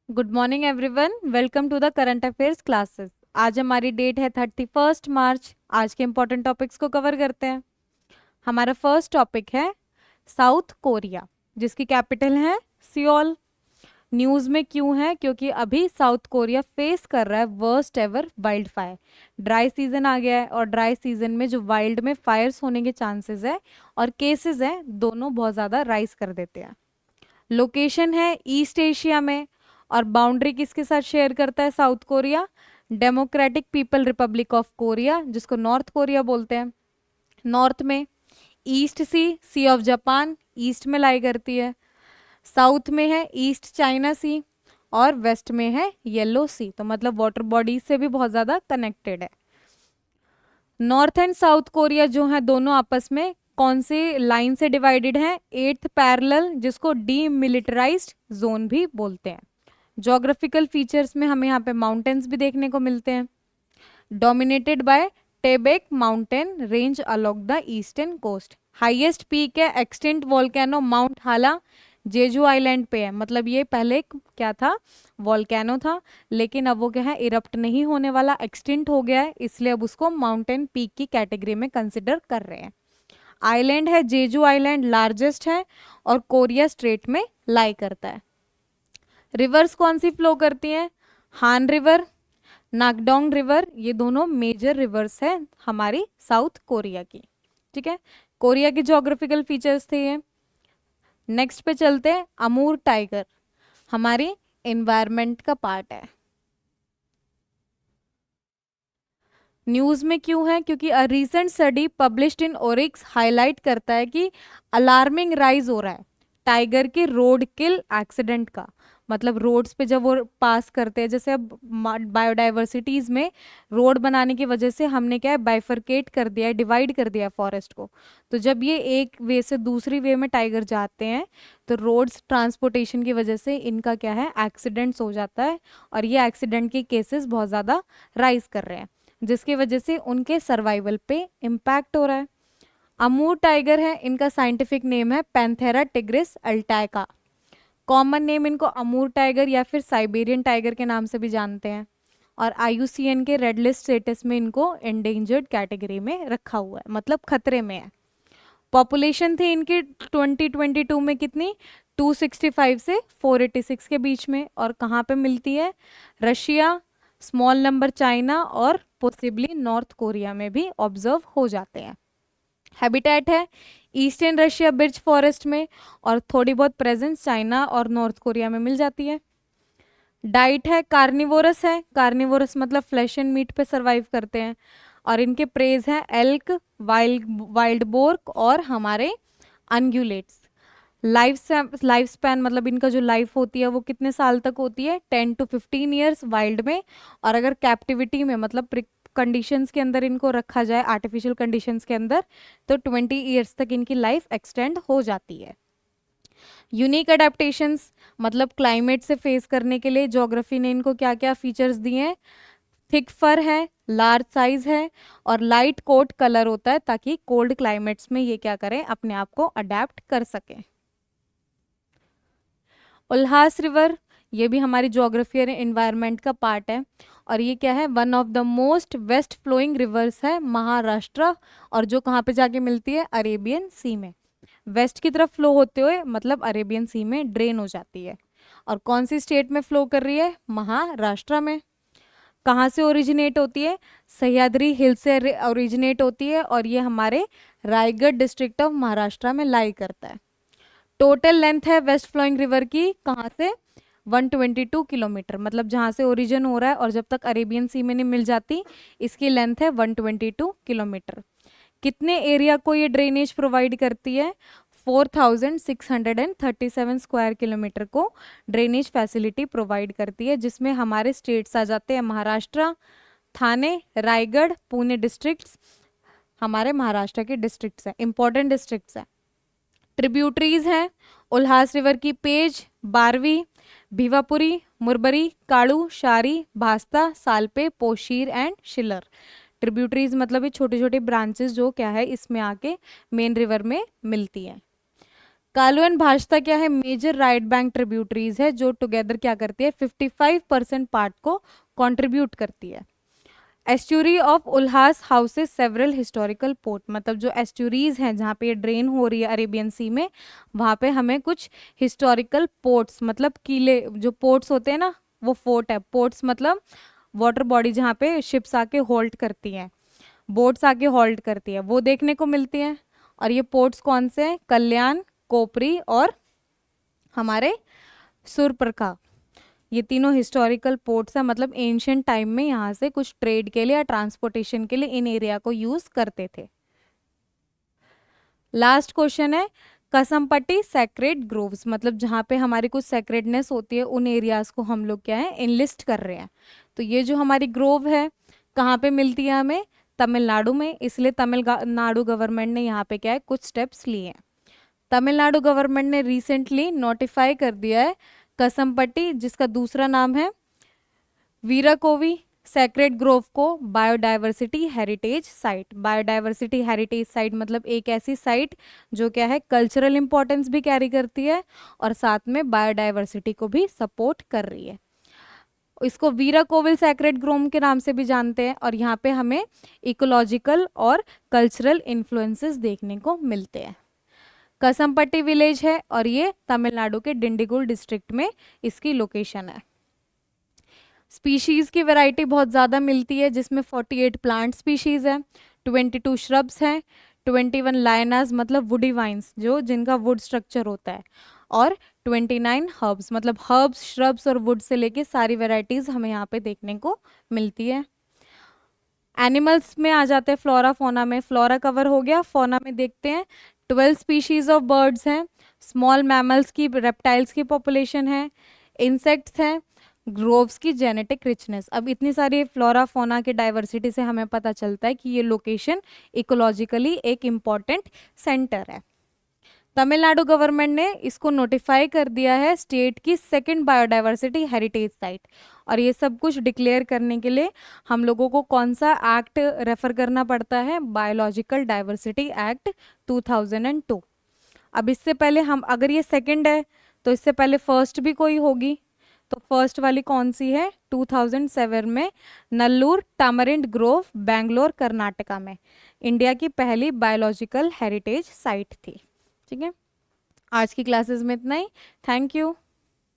Good morning everyone, welcome to the current affairs classes. आज हमारी date है 31 मार्च। आज के इंपॉर्टेंट टॉपिक्स को कवर करते हैं। हमारा फर्स्ट टॉपिक है साउथ कोरिया, जिसकी कैपिटल है सियोल। न्यूज़ में क्यों है? क्योंकि अभी साउथ कोरिया फेस कर रहा है worst ever wild fire. Dry season आ गया है और ड्राई सीजन में जो वाइल्ड में फायर्स होने के चांसेस है और केसेस है, दोनों बहुत ज़्यादा राइज कर देते हैं। लोकेशन है ईस्ट एशिया में और बाउंड्री किसके साथ शेयर करता है South Korea? Democratic People Republic of Korea, जिसको नॉर्थ कोरिया बोलते हैं। नॉर्थ में East Sea of Japan east में लाई करती है। साउथ में है ईस्ट चाइना सी और वेस्ट में है येलो सी, तो मतलब वाटर बॉडीज से भी बहुत ज़्यादा कनेक्टेड है। नॉर्थ एंड साउथ कोरिया जो है दोनों आपस में कौन से लाइन से डिवाइडेड है? 8th पैरेलल, जिसको डीमिलिटराइज्ड जोन भी बोलते हैं। ज्योग्राफिकल फीचर्स में हमें यहाँ पे माउंटेन्स भी देखने को मिलते हैं। Dominated by Taebaek mountain range along the eastern coast. Highest peak है extinct volcano mount Halla, Jeju island पे है। मतलब ये पहले क्या था? वॉल्केनो था, लेकिन अब वो क्या है, इरप्ट नहीं होने वाला, एक्सटिंक्ट हो गया है, इसलिए अब उसको माउंटेन पीक की कैटेगरी में कंसिडर कर रहे हैं। आइलैंड है जेजू आइलैंड, लार्जेस्ट है और कोरिया स्ट्रेट में लाई करता है। रिवर्स कौन सी फ्लो करती हैं? हान रिवर, नागडोंग रिवर, ये दोनों मेजर रिवर्स हैं हमारी साउथ कोरिया की। ठीक है, कोरिया के ज्योग्राफिकल फीचर्स थे ये। नेक्स्ट पे चलते हैं। अमूर टाइगर हमारी एनवायरनमेंट का पार्ट है। न्यूज़ में क्यों है? क्योंकि a recent study published in Oryx highlight करता है कि अलार्मिंग राइज हो रहा है टाइगर के रोड किल एक्सीडेंट का। मतलब रोड्स पे जब वो पास करते हैं, जैसे अब बायोडाइवर्सिटीज में रोड बनाने की वजह से हमने क्या है, बाइफरकेट कर दिया है, डिवाइड कर दिया है फॉरेस्ट को। तो जब ये एक वे से दूसरी वे में टाइगर जाते हैं तो रोड्स ट्रांसपोर्टेशन की वजह से इनका क्या है, एक्सीडेंट्स हो जाता है और ये एक्सीडेंट के केसेस बहुत ज़्यादा राइज कर रहे हैं, जिसकी वजह से उनके सर्वाइवल पे इम्पैक्ट हो रहा है। अमूर टाइगर है, इनका साइंटिफिक नेम है पैंथेरा टिग्रिस अल्टाइका। कॉमन नेम इनको अमूर टाइगर या फिर साइबेरियन टाइगर के नाम से भी जानते हैं। और IUCN के रेड लिस्ट स्टेटस में इनको एंडेंजर्ड कैटेगरी में रखा हुआ है, मतलब खतरे में है। पॉपुलेशन थी इनकी 2022 में कितनी? 265 से 486 के बीच में। और कहाँ पे मिलती है? रशिया, स्मॉल नंबर चाइना और पॉसिबली नॉर्थ कोरिया में भी ऑब्जर्व हो जाते हैं। हैबिटेट है ईस्टर्न रशिया बिर्च फॉरेस्ट में और थोड़ी बहुत प्रेजेंस चाइना और नॉर्थ कोरिया में मिल जाती है। डाइट है कार्निवोरस है, कार्निवोरस मतलब फ्लैश एंड मीट पे सरवाइव करते हैं। और इनके प्रेज हैं एल्क, वाइल्ड बोर्क और हमारे अनग्यूलेट्स। लाइफ स्पैन मतलब इनका जो लाइफ होती है वो कितने साल तक होती है? 10 to 15 ईयर्स वाइल्ड में। और अगर कैप्टिविटी में मतलब कंडीशंस के अंदर इनको रखा जाए, आर्टिफिशियल कंडीशंस के अंदर, तो 20 ईयर्स तक इनकी लाइफ एक्सटेंड हो जाती है। यूनिक अडेप्टेशंस मतलब क्लाइमेट से फेस करने के लिए ज्योग्राफी ने इनको क्या क्या फीचर्स दिए हैं? थिक फर है, लार्ज साइज है और लाइट कोट कलर होता है, ताकि कोल्ड क्लाइमेट्स में ये क्या करें, अपने आप को अडेप्ट कर सकें। उल्हास रिवर, ये भी हमारी ज्योग्राफी और एनवायरनमेंट का पार्ट है। और ये क्या है? One of the most west flowing rivers है महाराष्ट्र, और जो कहाँ पे जाके मिलती है? अरेबियन सी में। वेस्ट की तरफ फ्लो होते हुए मतलब अरेबियन सी में ड्रेन हो जाती है। और कौन सी स्टेट में फ्लो कर रही है? महाराष्ट्र में। कहाँ से ओरिजिनेट होती है? सह्याद्री हिल से ओरिजिनेट होती है और ये हमारे रायगढ़ डिस्ट्रिक्ट ऑफ महाराष्ट्र में लाई करता है। टोटल लेंथ है वेस्ट फ्लोइंग रिवर की कहाँ से? 122 किलोमीटर। मतलब जहाँ से ओरिजिन हो रहा है और जब तक अरेबियन सी में नहीं मिल जाती, इसकी लेंथ है 122 किलोमीटर। कितने एरिया को ये ड्रेनेज प्रोवाइड करती है? 4637 स्क्वायर किलोमीटर को ड्रेनेज फैसिलिटी प्रोवाइड करती है, जिसमें हमारे स्टेट्स आ जाते हैं महाराष्ट्र, थाने, रायगढ़, पुणे डिस्ट्रिक्ट्स हमारे महाराष्ट्र के डिस्ट्रिक्ट्स हैं, इंपॉर्टेंट डिस्ट्रिक्ट्स हैं। ट्रिब्यूटरीज हैं उल्हास रिवर की पेज, बारवी, भिवापुरी, मुरबरी, काड़ू, शारी, भास्ता, सालपे, पोशीर एंड शिलर। ट्रिब्यूटरीज मतलब ये छोटे छोटे ब्रांचेस जो क्या है इसमें आके मेन रिवर में मिलती हैं। कालू एंड भाष्ता क्या है, मेजर राइट बैंक ट्रिब्यूटरीज है जो टुगेदर क्या करती है 55% पार्ट को कंट्रीब्यूट करती है। Estuary of Ulhas houses several historical port, मतलब जो एस्ट्यूरीज हैं जहाँ पे ये ड्रेन हो रही है अरेबियन सी में, वहाँ पे हमें कुछ हिस्टोरिकल पोर्ट्स, मतलब किले, जो पोर्ट्स होते हैं ना वो फोर्ट है। पोर्ट्स मतलब वाटर बॉडी जहाँ पे शिप्स आके होल्ड करती हैं, बोट्स आके होल्ड करती है, वो देखने को मिलती हैं। और ये पोर्ट्स कौन से हैं, कल्याण, कोपरी और हमारे सुरप्रखा, ये तीनों हिस्टोरिकल पोर्ट्स हैं, मतलब एंशियंट टाइम में यहाँ से कुछ ट्रेड के लिए या ट्रांसपोर्टेशन के लिए इन एरिया को यूज करते थे। लास्ट क्वेश्चन है कसमपट्टी सैक्रेड ग्रोव्स, मतलब जहाँ पे हमारी कुछ सैक्रेडनेस होती है उन एरियाज को हम लोग क्या है इनलिस्ट कर रहे हैं। तो ये जो हमारी ग्रोव है कहाँ पे मिलती है हमें, तमिलनाडु में, इसलिए तमिलनाडु गवर्नमेंट ने यहाँ पे क्या है कुछ स्टेप्स लिए हैं। तमिलनाडु गवर्नमेंट ने रिसेंटली नोटिफाई कर दिया है कसमपट्टी, जिसका दूसरा नाम है वीराकोवी सैक्रेड ग्रोव को biodiversity heritage site. Biodiversity heritage site मतलब एक ऐसी साइट जो क्या है कल्चरल इंपॉर्टेंस भी कैरी करती है और साथ में बायोडाइवर्सिटी को भी सपोर्ट कर रही है। इसको वीराकोविल सैक्रेड ग्रोव के नाम से भी जानते हैं और यहाँ पे हमें इकोलॉजिकल और कल्चरल इन्फ्लुएंसेस देखने को मिलते हैं। कसमपट्टी विलेज है और ये तमिलनाडु के डिंडीगुल डिस्ट्रिक्ट में इसकी लोकेशन है। स्पीशीज की वैरायटी बहुत ज़्यादा मिलती है जिसमें 48 प्लांट स्पीशीज है, 22 श्रब्स हैं, 21 लायनास मतलब वुडी वाइन्स जो जिनका वुड स्ट्रक्चर होता है, और 29 हर्ब्स, मतलब हर्ब्स, श्रब्स और वुड से लेके सारी वैरायटीज हमें यहाँ पे देखने को मिलती है। एनिमल्स में आ जाते हैं फ्लोरा फोना में, फ्लोरा कवर हो गया, फोना में देखते हैं 12 स्पीशीज ऑफ बर्ड्स हैं, स्मॉल मैमल्स की, रेप्टाइल्स की पॉपुलेशन है, इंसेक्ट्स हैं, ग्रोव्स की जेनेटिक रिचनेस। अब इतनी सारी फ्लोरा फोना की डाइवर्सिटी से हमें पता चलता है कि ये लोकेशन इकोलॉजिकली एक इम्पॉर्टेंट सेंटर है। तमिलनाडु गवर्नमेंट ने इसको नोटिफाई कर दिया है स्टेट की सेकंड बायोडाइवर्सिटी हेरिटेज साइट। और ये सब कुछ डिक्लेयर करने के लिए हम लोगों को कौन सा एक्ट रेफर करना पड़ता है, बायोलॉजिकल डाइवर्सिटी एक्ट 2002। अब इससे पहले हम, अगर ये सेकंड है तो इससे पहले फर्स्ट भी कोई होगी, तो फर्स्ट वाली कौन सी है, 2007 में नल्लूर टामरिंड ग्रोव बेंगलोर कर्नाटका में इंडिया की पहली बायोलॉजिकल हेरिटेज साइट थी। ठीक है, आज की क्लासेस में इतना ही। Thank you.